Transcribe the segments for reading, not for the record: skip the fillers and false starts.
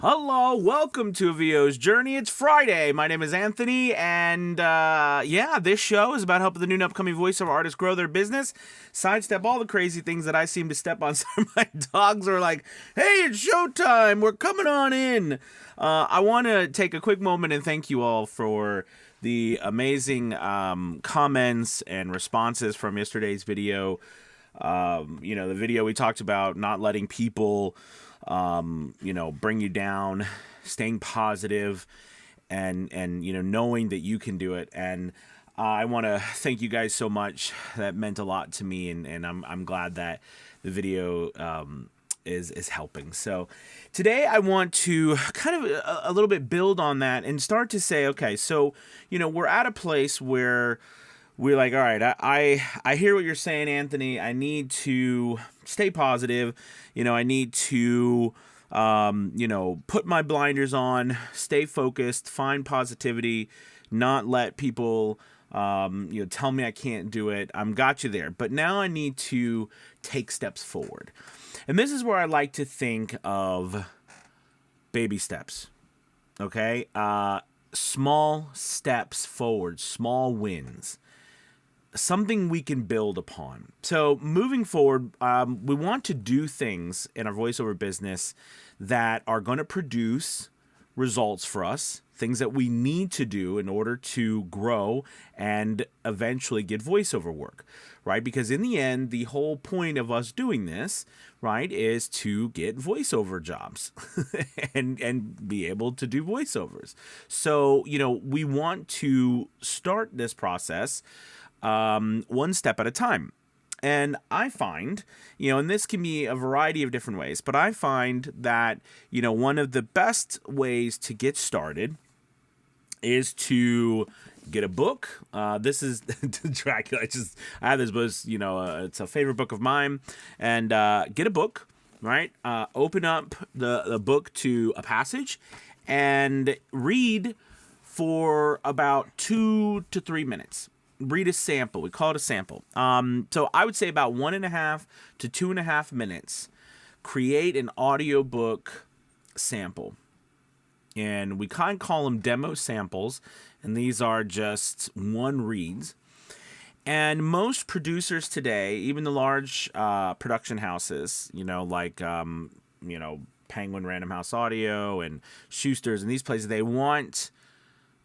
Hello, welcome to VO's Journey. It's Friday. My name is Anthony, and this show is about helping the new and upcoming voiceover artists grow their business, sidestep all the crazy things that I seem to step on. Some of my dogs are like, "Hey, it's showtime! We're coming on in." I want to take a quick moment and thank you all for the amazing comments and responses from yesterday's video. The video we talked about not letting people bring you down, staying positive, and knowing that you can do it. And I want to thank you guys so much. That meant a lot to me, and I'm glad that the video is helping. So today I want to kind of a little bit build on that and start to say, okay, so we're at a place where we're like, all right, I hear what you're saying, Anthony. I need to stay positive. I need to, put my blinders on, stay focused, find positivity, not let people, tell me I can't do it. I'm got you there. But now I need to take steps forward. And this is where I like to think of baby steps. Okay? Small steps forward, small wins. Something we can build upon. So moving forward, we want to do things in our voiceover business that are going to produce results for us, things that we need to do in order to grow and eventually get voiceover work, right? Because in the end, the whole point of us doing this, right, is to get voiceover jobs and be able to do voiceovers. So, we want to start this process one step at a time. And I find, and this can be a variety of different ways, but I find that, one of the best ways to get started is to get a book. This is Dracula. I have this book, it's a favorite book of mine. And get a book, right? Open up the book to a passage and read for about 2 to 3 minutes. Read a sample. We call it a sample. So I would say about 1.5 to 2.5 minutes. Create an audiobook sample. And we kind of call them demo samples. And these are just one reads. And most producers today, even the large production houses, Penguin Random House Audio and Schuster's and these places, they want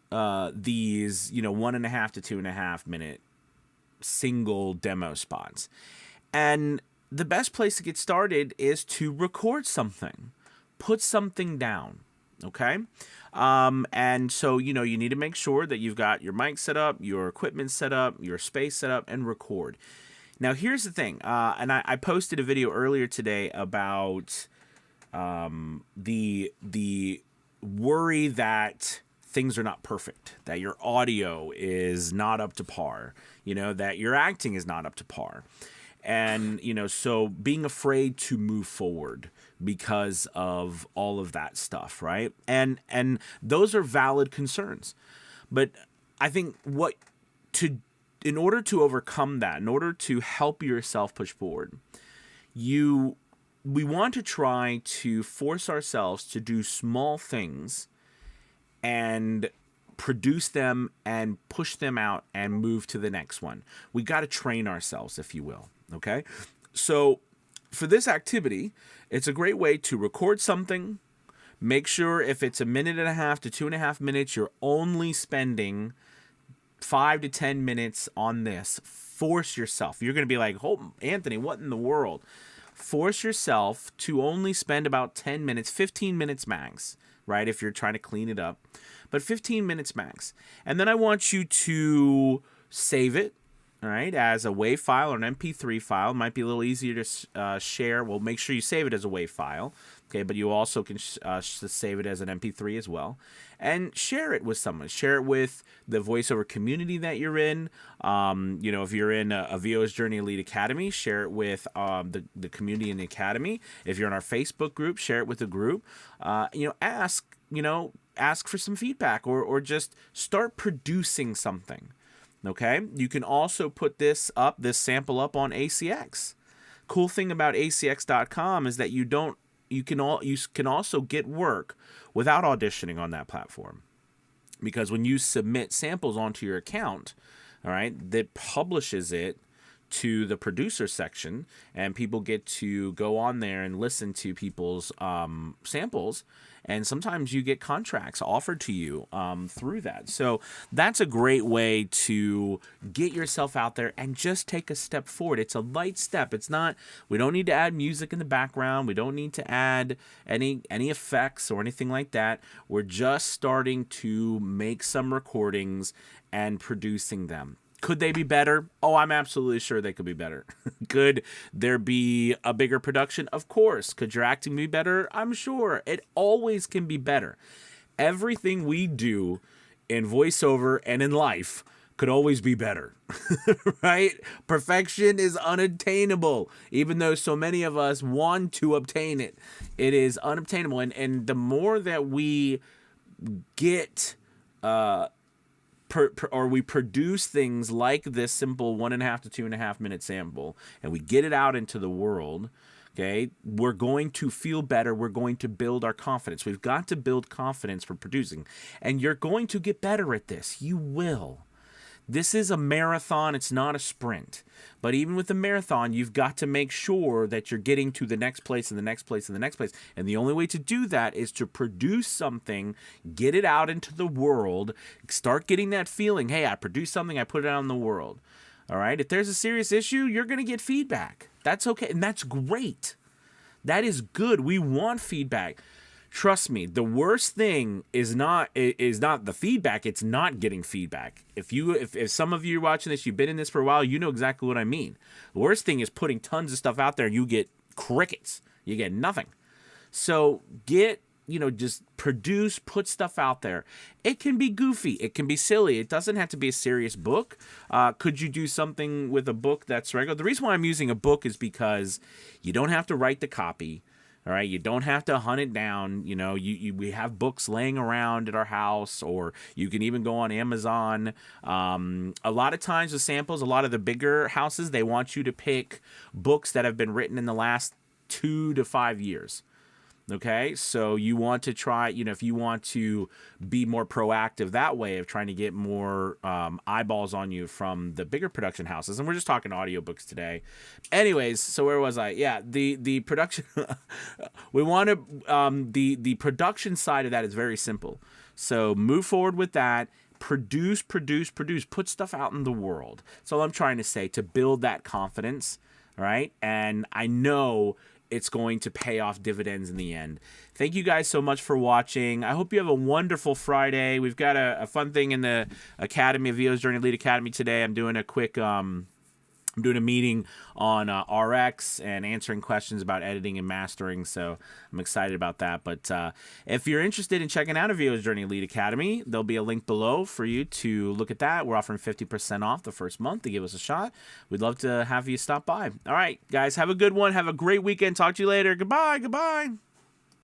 these 1.5 to 2.5 minute single demo spots. And the best place to get started is to record something, put something down. Okay. And so, you need to make sure that you've got your mic set up, your equipment set up, your space set up, and record. Now, here's the thing. And I posted a video earlier today about the worry that things are not perfect, that your audio is not up to par, that your acting is not up to par. And, so being afraid to move forward because of all of that stuff, right? And those are valid concerns. But I think in order to overcome that, in order to help yourself push forward, we want to try to force ourselves to do small things and produce them and push them out and move to the next one. We got to train ourselves, if you will. Okay. So for this activity, it's a great way to record something. Make sure if it's 1.5 to 2.5 minutes, you're only spending 5 to 10 minutes on this. Force yourself. You're going to be like, oh, Anthony, what in the world? Force yourself to only spend about 10 minutes, 15 minutes max, right? If you're trying to clean it up, but 15 minutes max. And then I want you to save it, all right, as a WAV file or an MP3 file. It might be a little easier to share. Well, make sure you save it as a WAV file, okay? But you also can save it as an MP3 as well. And share it with someone. Share it with the voiceover community that you're in. If you're in a VO's Journey Elite Academy, share it with the community in the academy. If you're in our Facebook group, share it with the group. Ask for some feedback or just start producing something. Okay? You can also put this sample up on ACX. Cool thing about ACX.com is that you don't you can also get work without auditioning on that platform. Because when you submit samples onto your account, all right, that publishes it to the producer section, and people get to go on there and listen to people's samples, and sometimes you get contracts offered to you through that. So that's a great way to get yourself out there and just take a step forward. It's a light step. It's not, we don't need to add music in the background. We don't need to add any effects or anything like that. We're just starting to make some recordings and producing them. Could they be better? Oh, I'm absolutely sure they could be better. Could there be a bigger production? Of course. Could your acting be better? I'm sure. It always can be better. Everything we do in voiceover and in life could always be better, right? Perfection is unattainable, even though so many of us want to obtain it. It is unobtainable. And the more that we get... or we produce things like this simple 1.5 to 2.5 minute sample, and we get it out into the world, okay, we're going to feel better. We're going to build our confidence. We've got to build confidence for producing, and you're going to get better at this. You will. This is a marathon. It's not a sprint. But even with the marathon, you've got to make sure that you're getting to the next place and the next place and the next place. And the only way to do that is to produce something, get it out into the world, start getting that feeling, hey, I produced something, I put it out in the world. All right? If there's a serious issue, you're going to get feedback. That's okay. And that's great. That is good. We want feedback. Trust me, the worst thing is not the feedback, it's not getting feedback. If some of you are watching this, you've been in this for a while, you know exactly what I mean. The worst thing is putting tons of stuff out there and you get crickets. You get nothing. So just produce, put stuff out there. It can be goofy. It can be silly. It doesn't have to be a serious book. Could you do something with a book that's regular? The reason why I'm using a book is because you don't have to write the copy. All right, you don't have to hunt it down. We have books laying around at our house, or you can even go on Amazon. A lot of times with samples, a lot of the bigger houses, they want you to pick books that have been written in the last 2 to 5 years. Okay, so you want to try, if you want to be more proactive that way of trying to get more eyeballs on you from the bigger production houses. And we're just talking audiobooks today. Anyways, so where was I? Yeah, the production, we want to, the production side of that is very simple. So move forward with that. Produce, put stuff out in the world. That's all I'm trying to say, to build that confidence, right? And I know it's going to pay off dividends in the end. Thank you guys so much for watching. I hope you have a wonderful Friday. We've got a fun thing in the Academy of VO's Journey Elite Academy today. I'm doing a quick I'm doing a meeting on RX and answering questions about editing and mastering, so I'm excited about that. But if you're interested in checking out a VO's Journey Elite Academy, there'll be a link below for you to look at that. We're offering 50% off the first month to give us a shot. We'd love to have you stop by. All right, guys, have a good one. Have a great weekend. Talk to you later. Goodbye.